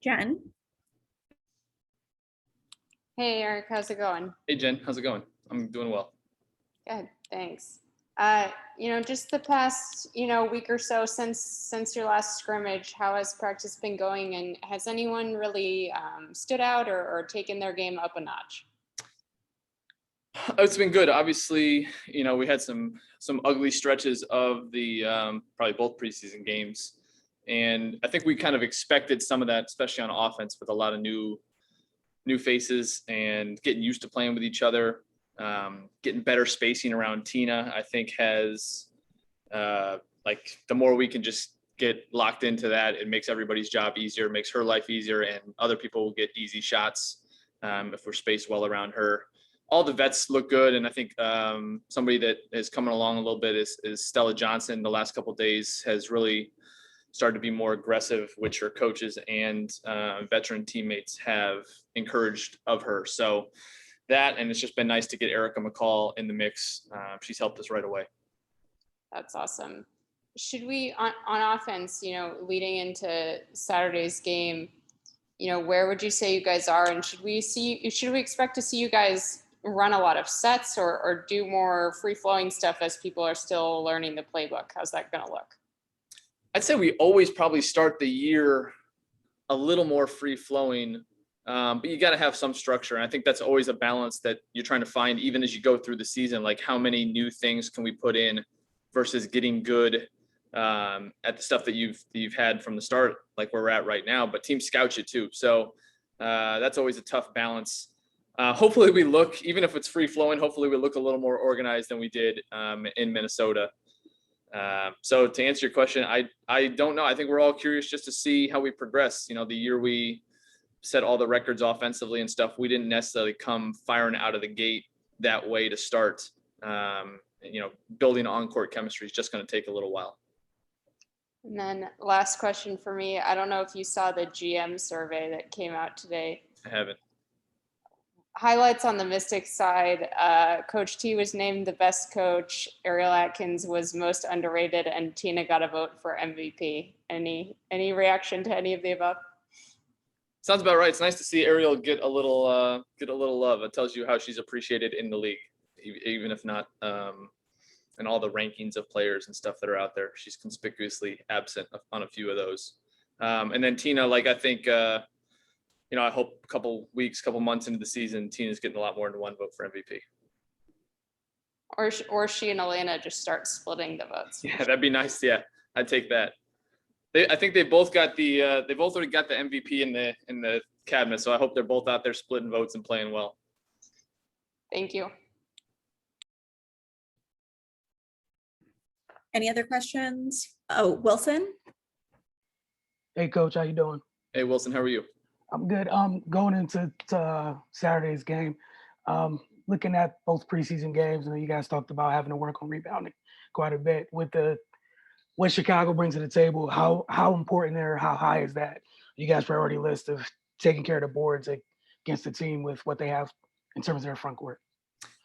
Jen. Hey, Eric, how's it going? Hey, Jen, how's it going? I'm doing well. Good, thanks. Just the past, week or so since your last scrimmage, how has practice been going, and has anyone really stood out or taken their game up a notch? It's been good. Obviously, we had some ugly stretches of the probably both preseason games, and I think we kind of expected some of that, especially on offense, with a lot of new faces and getting used to playing with each other. Getting better spacing around Tina, I think, has the more we can just get locked into that, it makes everybody's job easier, makes her life easier, and other people will get easy shots if we're spaced well around her. All the vets look good, and I think somebody that is coming along a little bit is Stella Johnson. The last couple of days has really started to be more aggressive, which her coaches and veteran teammates have encouraged of her. So that, and it's just been nice to get Erica McCall in the mix. She's helped us right away. That's awesome. Should we, on offense, leading into Saturday's game, where would you say you guys are, and should we expect to see you guys run a lot of sets or do more free-flowing stuff as people are still learning the playbook? How's that going to look? I'd say we always probably start the year a little more free-flowing, but you got to have some structure. And I think that's always a balance that you're trying to find even as you go through the season, like how many new things can we put in versus getting good at the stuff that you've had from the start, like where we're at right now, but teams scout you too. So that's always a tough balance. Hopefully we look, even if it's free flowing, hopefully we look a little more organized than we did in Minnesota. So to answer your question, I don't know. I think we're all curious just to see how we progress. The year we set all the records offensively and stuff, we didn't necessarily come firing out of the gate that way to start. Building on-court chemistry is just going to take a little while. And then last question for me. I don't know if you saw the GM survey that came out today. I haven't. Highlights on the Mystics side. Coach T was named the best coach. Ariel Atkins was most underrated, and Tina got a vote for MVP. Any reaction to any of the above? Sounds about right. It's nice to see Ariel get a little love. It tells you how she's appreciated in the league, even if not in all the rankings of players and stuff that are out there. She's conspicuously absent on a few of those. And then Tina, I think. I hope a couple months into the season, Tina's getting a lot more than one vote for MVP. Or she and Elena just start splitting the votes. Yeah, that'd be nice. Yeah, I'd take that. I think they both already got the MVP in the cabinet, so I hope they're both out there splitting votes and playing well. Thank you. Any other questions? Oh, Wilson. Hey, Coach, how you doing? Hey, Wilson, how are you? I'm good. Going into Saturday's game, looking at both preseason games, and you guys talked about having to work on rebounding quite a bit. With what Chicago brings to the table, how important or how high is that? You guys' priority list of taking care of the boards against the team with what they have in terms of their front court?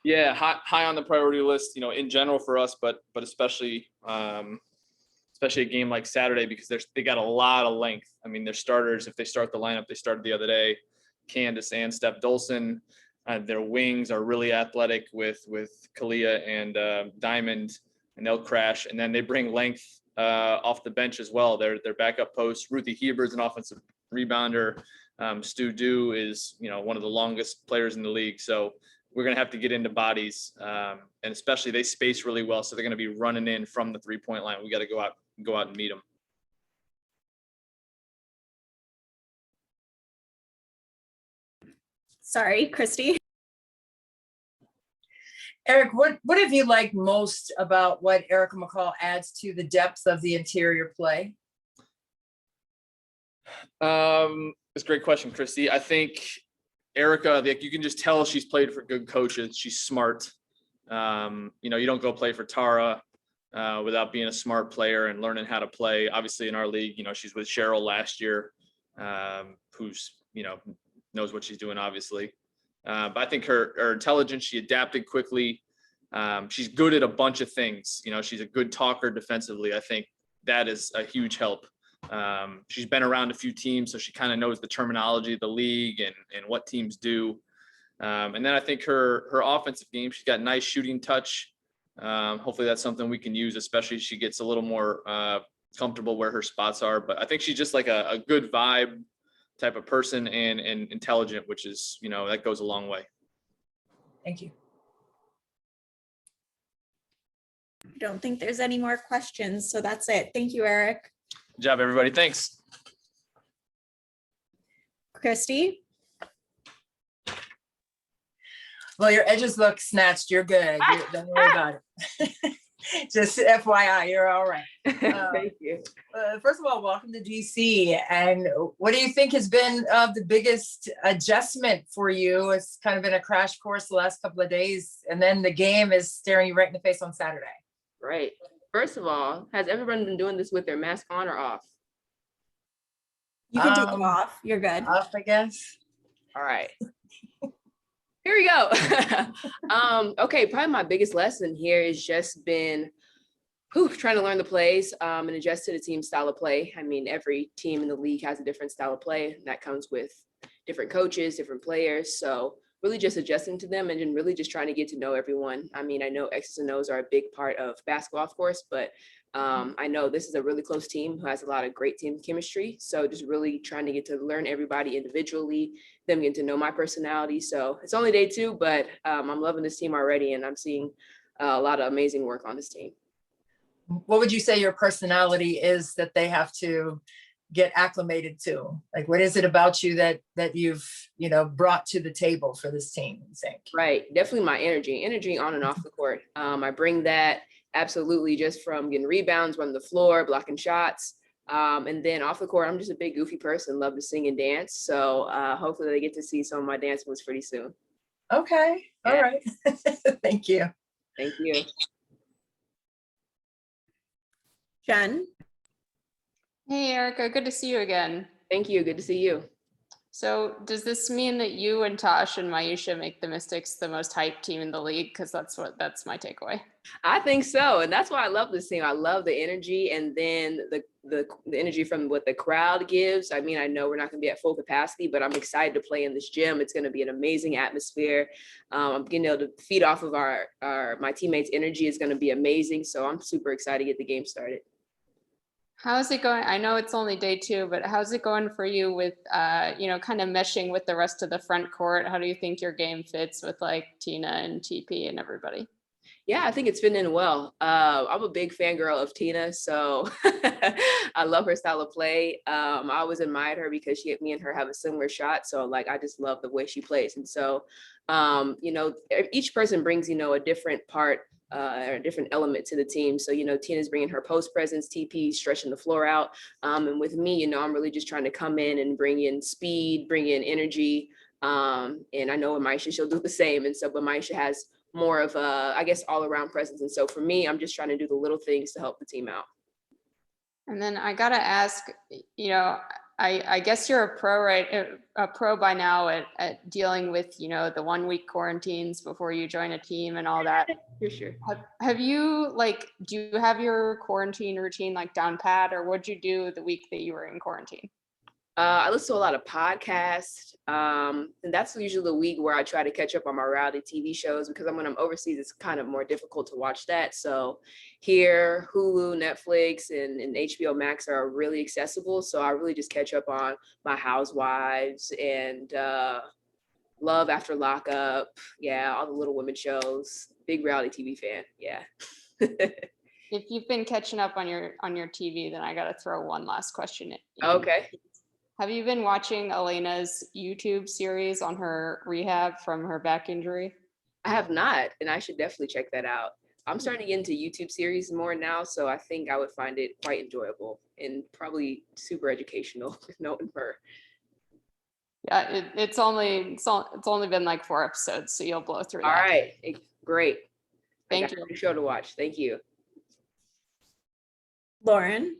Yeah, high on the priority list. In general for us, but especially a game like Saturday, because they got a lot of length. I mean, their starters, if they start the lineup they started the other day, Candace and Steph Dolson, their wings are really athletic with Kalia and Diamond, and they'll crash. And then they bring length off the bench as well. Their backup post, Ruthie Heber's an offensive rebounder. Stu Dew is one of the longest players in the league. So we're going to have to get into bodies, and especially they space really well. So they're going to be running in from the 3-point line. We got to go out and meet them. Sorry, Christy. Eric, what have you liked most about what Erica McCall adds to the depth of the interior play? It's a great question, Christy. I think Erica, you can just tell she's played for good coaches. She's smart. You don't go play for Tara without being a smart player and learning how to play. Obviously, in our league, she's with Cheryl last year, who's knows what she's doing, obviously. But I think her intelligence, she adapted quickly. She's good at a bunch of things. She's a good talker defensively. I think that is a huge help. She's been around a few teams, so she kind of knows the terminology of the league and what teams do. And then I think her offensive game, she's got nice shooting touch. Hopefully that's something we can use, especially as she gets a little more comfortable where her spots are. But I think she's just like a good vibe type of person and intelligent, which is, that goes a long way. Thank you. I don't think there's any more questions, so that's it. Thank you, Eric. Good job, everybody. Thanks. Christy? Well, your edges look snatched. You're good. Don't worry about it. Just FYI, you're all right. Thank you. First of all, welcome to DC. And what do you think has been the biggest adjustment for you? It's kind of been a crash course the last couple of days, and then the game is staring you right in the face on Saturday. Right. First of all, has everyone been doing this with their mask on or off? You can take them off. You're good. Off, I guess. All right. Here we go. Okay, probably my biggest lesson here has just been trying to learn the plays and adjust to the team style of play. I mean, every team in the league has a different style of play, and that comes with different coaches, different players. So really just adjusting to them and then really just trying to get to know everyone. I mean, I know X's and O's are a big part of basketball, of course, but I know this is a really close team who has a lot of great team chemistry. So just really trying to get to learn everybody individually, them getting to know my personality. So it's only day 2, but I'm loving this team already, and I'm seeing a lot of amazing work on this team. What would you say your personality is that they have to get acclimated to? Like, what is it about you that you've, brought to the table for this team, you think? Right. Definitely my energy on and off the court. I bring that absolutely just from getting rebounds, running the floor, blocking shots. And then off the court, I'm just a big goofy person, love to sing and dance. So hopefully they get to see some of my dance moves pretty soon. Okay. All right. Thank you. Thank you. Jen? Hey, Erica, good to see you again. Thank you. Good to see you. So does this mean that you and Tosh and Maisha make the Mystics the most hyped team in the league? Because that's my takeaway. I think so. And that's why I love this team. I love the energy, and then the energy from what the crowd gives. I mean, I know we're not going to be at full capacity, but I'm excited to play in this gym. It's going to be an amazing atmosphere. I'm getting able to feed off of my teammates' energy is going to be amazing. So I'm super excited to get the game started. How's it going? I know it's only day 2, but how's it going for you with, kind of meshing with the rest of the front court? How do you think your game fits with like Tina and TP and everybody? Yeah, I think it's fitting in well. I'm a big fangirl of Tina, so I love her style of play. I always admired her because me and her have a similar shot. So I just love the way she plays. And so, each person brings, a different part or a different element to the team. So, Tina's bringing her post presence, TP stretching the floor out. And with me, I'm really just trying to come in and bring in speed, bring in energy. And I know with Maisha, she'll do the same. And so, but Maisha has more of a, I guess, all around presence. And so for me, I'm just trying to do the little things to help the team out. And then I got to ask, I guess you're a pro, right? A pro by now at dealing with, the 1-week quarantines before you join a team and all that. For sure. Have you do you have your quarantine routine down pat, or what'd you do the week that you were in quarantine? I listen to a lot of podcasts, and that's usually the week where I try to catch up on my reality TV shows, because when I'm overseas, it's kind of more difficult to watch that. So here, Hulu, Netflix, and HBO Max are really accessible. So I really just catch up on my Housewives and Love After Lockup. Yeah, all the Little Women shows. Big reality TV fan. Yeah. If you've been catching up on your TV, then I got to throw one last question in. Okay. Have you been watching Elena's YouTube series on her rehab from her back injury? I have not, and I should definitely check that out. I'm starting to get into YouTube series more now, so I think I would find it quite enjoyable and probably super educational, knowing her. Yeah, it's only been 4 episodes, so you'll blow through that. All right, great. Thank you. Good show to watch. Thank you. Lauren?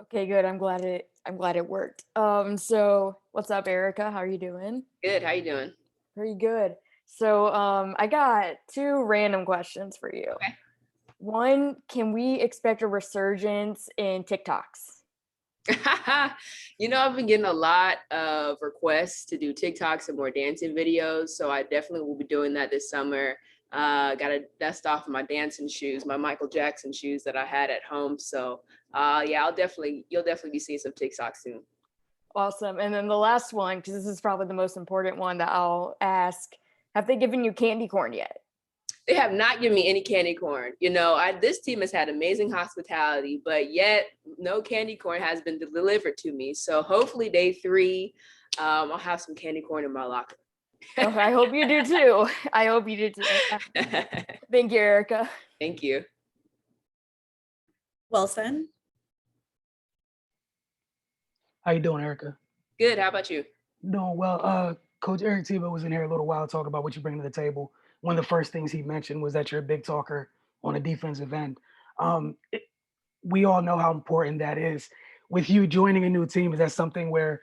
Okay, good. I'm glad it worked. So what's up, Erica? How are you doing? Good. How you doing? Pretty good. So I got 2 random questions for you. Okay. One, can we expect a resurgence in TikToks? I've been getting a lot of requests to do TikToks and more dancing videos. So I definitely will be doing that this summer. Got to dust off my dancing shoes, my Michael Jackson shoes that I had at home. So yeah, you'll definitely be seeing some TikToks soon. Awesome. And then the last one, because this is probably the most important one that I'll ask, have they given you candy corn yet? They have not given me any candy corn. This team has had amazing hospitality, but yet no candy corn has been delivered to me. So hopefully day 3, I'll have some candy corn in my locker. Oh, I hope you do too. I hope you do too. Thank you, Erica. Thank you. Wilson. How you doing, Erica? Good. How about you? Doing well. Coach Eric Tebow was in here a little while talking about what you bring to the table. One of the first things he mentioned was that you're a big talker on a defensive end. We all know how important that is. With you joining a new team, is that something where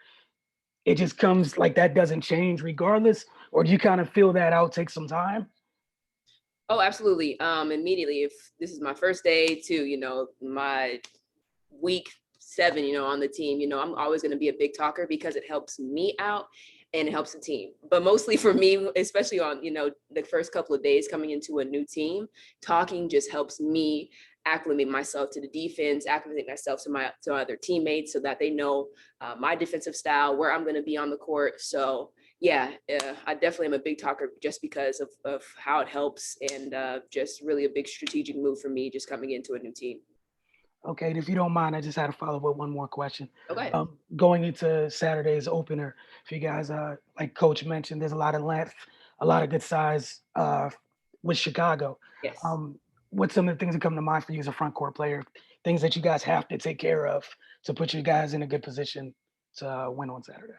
it just comes like that doesn't change regardless? Or do you kind of feel that out, take some time? Oh, absolutely. Immediately, if this is my first day to, my week 7, on the team, I'm always going to be a big talker because it helps me out and it helps the team. But mostly for me, especially on, the first couple of days coming into a new team, talking just helps me acclimate myself to the defense, acclimate myself to my other teammates so that they know my defensive style, where I'm going to be on the court. So yeah, I definitely am a big talker just because of how it helps, and just really a big strategic move for me just coming into a new team. Okay, and if you don't mind, I just had to follow up with one more question. Okay. Going into Saturday's opener, for you guys, like Coach mentioned, there's a lot of length, a lot of good size with Chicago. Yes. What's some of the things that come to mind for you as a front court player? Things that you guys have to take care of to put you guys in a good position to win on Saturday?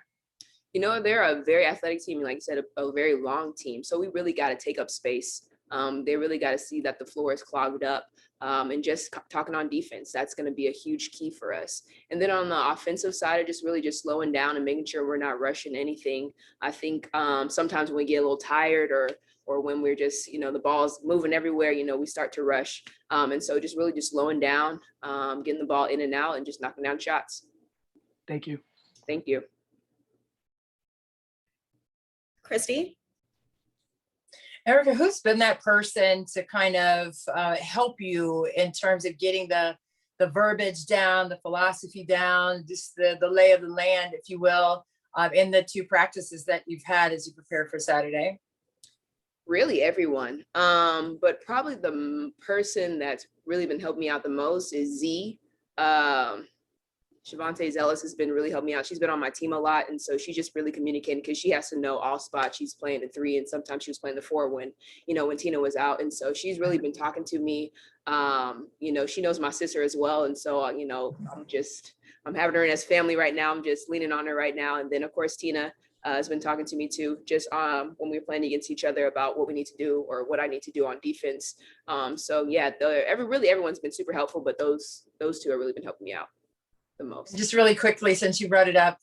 They're a very athletic team, like you said, a very long team. So we really got to take up space. They really got to see that the floor is clogged up, and just talking on defense, that's going to be a huge key for us. And then on the offensive side, just slowing down and making sure we're not rushing anything. I think sometimes when we get a little tired or when we're just, the ball's moving everywhere, we start to rush. And so just slowing down, getting the ball in and out and just knocking down shots. Thank you. Thank you. Christy. Erica, who's been that person to kind of help you in terms of getting the verbiage down, the philosophy down, just the lay of the land, if you will, in the 2 practices that you've had as you prepare for Saturday? Really everyone. But probably the person that's really been helping me out the most is Z. Shavante Zellis has been really helping me out. She's been on my team a lot. And so she's just really communicating because she has to know all spots. She's playing the 3 and sometimes she was playing the 4 when Tina was out. And so she's really been talking to me. She knows my sister as well. And so, I'm having her in as family right now. I'm just leaning on her right now. And then of course, Tina has been talking to me too, just when we were playing against each other about what we need to do or what I need to do on defense. So yeah, everyone's been super helpful, but those 2 have really been helping me out the most. Just really quickly, since you brought it up,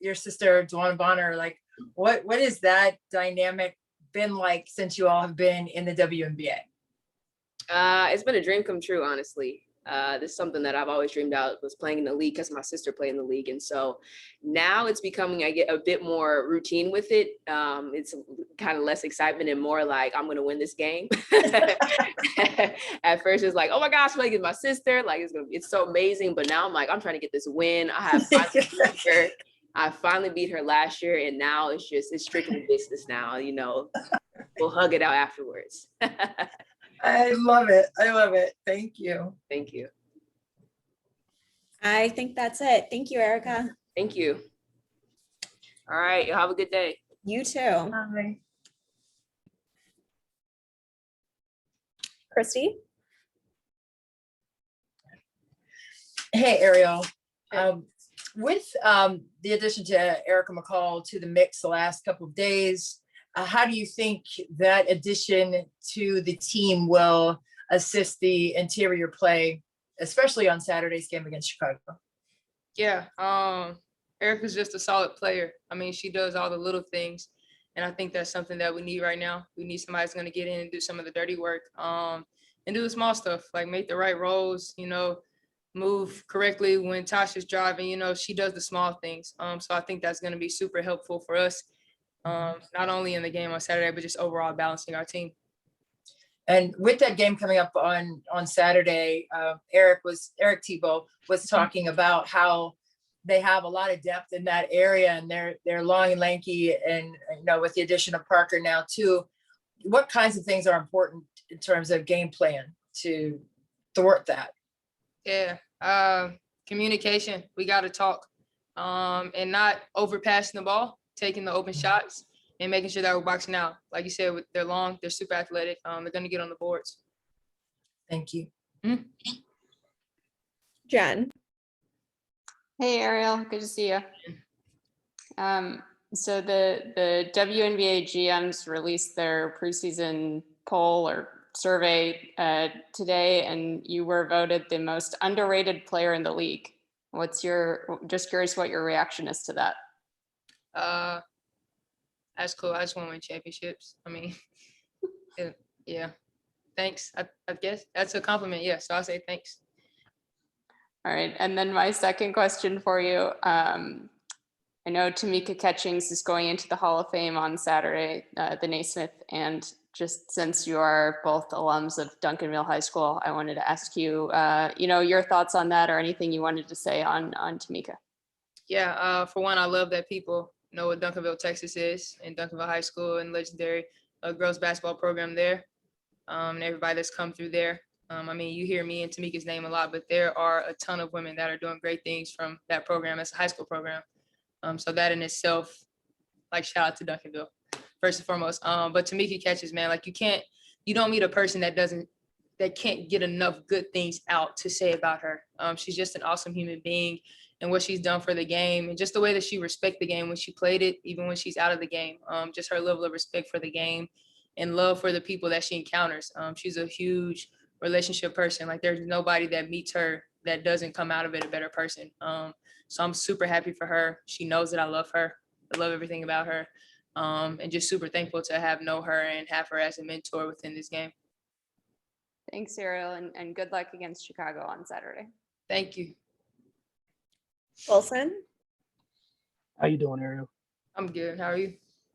your sister, Dwan Bonner, like what is that dynamic been like since you all have been in the WNBA? It's been a dream come true, honestly. This is something that I've always dreamed out, was playing in the league because my sister played in the league. And so now it's becoming, I get a bit more routine with it. It's kind of less excitement and more like, I'm going to win this game. At first it's like, oh my gosh, playing with my sister. Like it's so amazing. But now I'm like, I'm trying to get this win. I finally beat her last year. And now it's strictly business now, we'll hug it out afterwards. I love it. I love it. Thank you. Thank you. I think that's it. Thank you, Erica. Thank you. All right. You'll have a good day. You too. Bye. Christy. Hey, Ariel. Hey. With the addition to Erica McCall to the mix the last couple of days, how do you think that addition to the team will assist the interior play, especially on Saturday's game against Chicago? Yeah, Erica's just a solid player. I mean, she does all the little things, and I think that's something that we need right now. We need somebody that's going to get in and do some of the dirty work. and do the small stuff, like make the right rolls, move correctly when Tasha's driving, she does the small things. So I think that's going to be super helpful for us, not only in the game on Saturday, but just overall balancing our team. And with that game coming up on Saturday, Eric Tebow was talking about how they have a lot of depth in that area, and they're long and lanky, and with the addition of Parker now too. What kinds of things are important in terms of game plan to thwart that? Yeah, communication. We got to talk, and not overpassing the ball, taking the open shots, and making sure that we're boxing out. Like you said, they're long, they're super athletic. They're going to get on the boards. Thank you. Jen. Hey, Ariel, good to see you. So the WNBA GMs released their preseason poll or survey today, and you were voted the most underrated player in the league. Just curious what your reaction is to that? That's cool. I just want to win championships. I mean, yeah. Thanks. I guess that's a compliment. Yeah. So I'll say thanks. All right. And then my second question for you. I know Tamika Catchings is going into the Hall of Fame on Saturday, the Naismith. And just since you are both alums of Duncanville High School, I wanted to ask you, your thoughts on that or anything you wanted to say on Tamika. Yeah. For one, I love that people know what Duncanville, Texas is, and Duncanville High School and legendary girls basketball program there, and everybody that's come through there. I mean, you hear me and Tamika's name a lot, but there are a ton of women that are doing great things from that program. It's a high school program. So that in itself, like, shout out to Duncanville, first and foremost. But Tamika Catches, man, like you don't meet a person that can't get enough good things out to say about her. She's just an awesome human being, and what she's done for the game, and just the way that she respects the game when she played it, even when she's out of the game. Just her level of respect for the game and love for the people that she encounters. She's a huge relationship person. Like, there's nobody that meets her that doesn't come out of it a better person. So I'm super happy for her. She knows that I love her. I love everything about her. And just super thankful to know her and have her as a mentor within this game. Thanks, Ariel, and good luck against Chicago on Saturday. Thank you. Wilson. How you doing, Ariel? I'm good. How are you?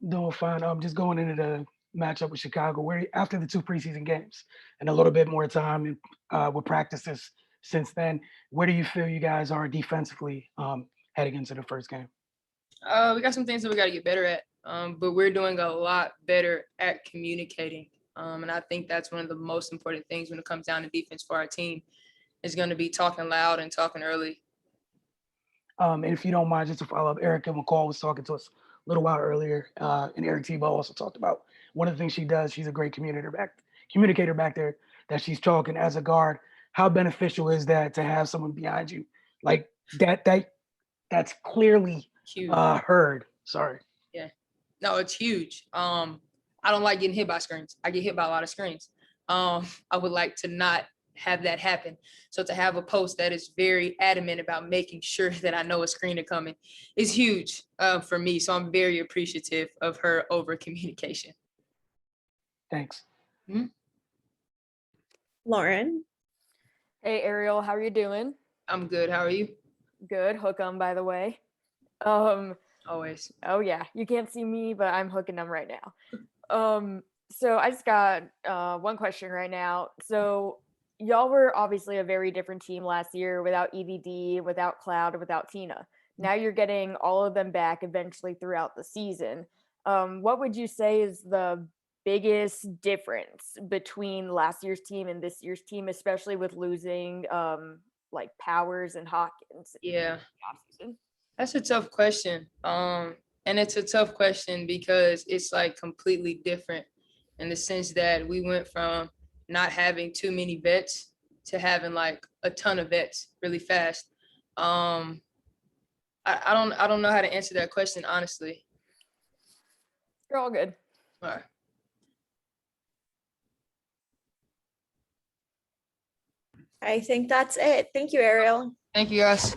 Doing fine. I'm just going into the matchup with Chicago, where after the 2 preseason games and a little bit more time with practices since then, where do you feel you guys are defensively heading into the first game? We got some things that we got to get better at, but we're doing a lot better at communicating. And I think that's one of the most important things when it comes down to defense for our team is going to be talking loud and talking early. And if you don't mind, just to follow up, Erica McCall was talking to us a little while earlier, and Eric Tebow also talked about one of the things she does. She's a great communicator back there that she's talking as a guard. How beneficial is that to have someone behind you like that? That's clearly heard. Sorry. Yeah, no, it's huge. I don't like getting hit by screens. I get hit by a lot of screens. I would like to not have that happen. So to have a post that is very adamant about making sure that I know a screen is coming is huge for me. So I'm very appreciative of her over communication. Thanks. Mm-hmm. Lauren. Hey, Ariel, how are you doing? I'm good. How are you? Good. Hook 'em, by the way. Always. Oh yeah, you can't see me, but I'm hooking them right now. So I just got one question right now. So y'all were obviously a very different team last year without EVD, without Cloud, without Tina. Now you're getting all of them back eventually throughout the season. What would you say is the biggest difference between last year's team and this year's team, especially with losing like Powers and Hawkins? Yeah, that's a tough question. And it's a tough question because it's like completely different in the sense that we went from not having too many vets to having like a ton of vets really fast. I don't know how to answer that question, honestly. You're all good. All right. I think that's it. Thank you, Ariel. Thank you, guys.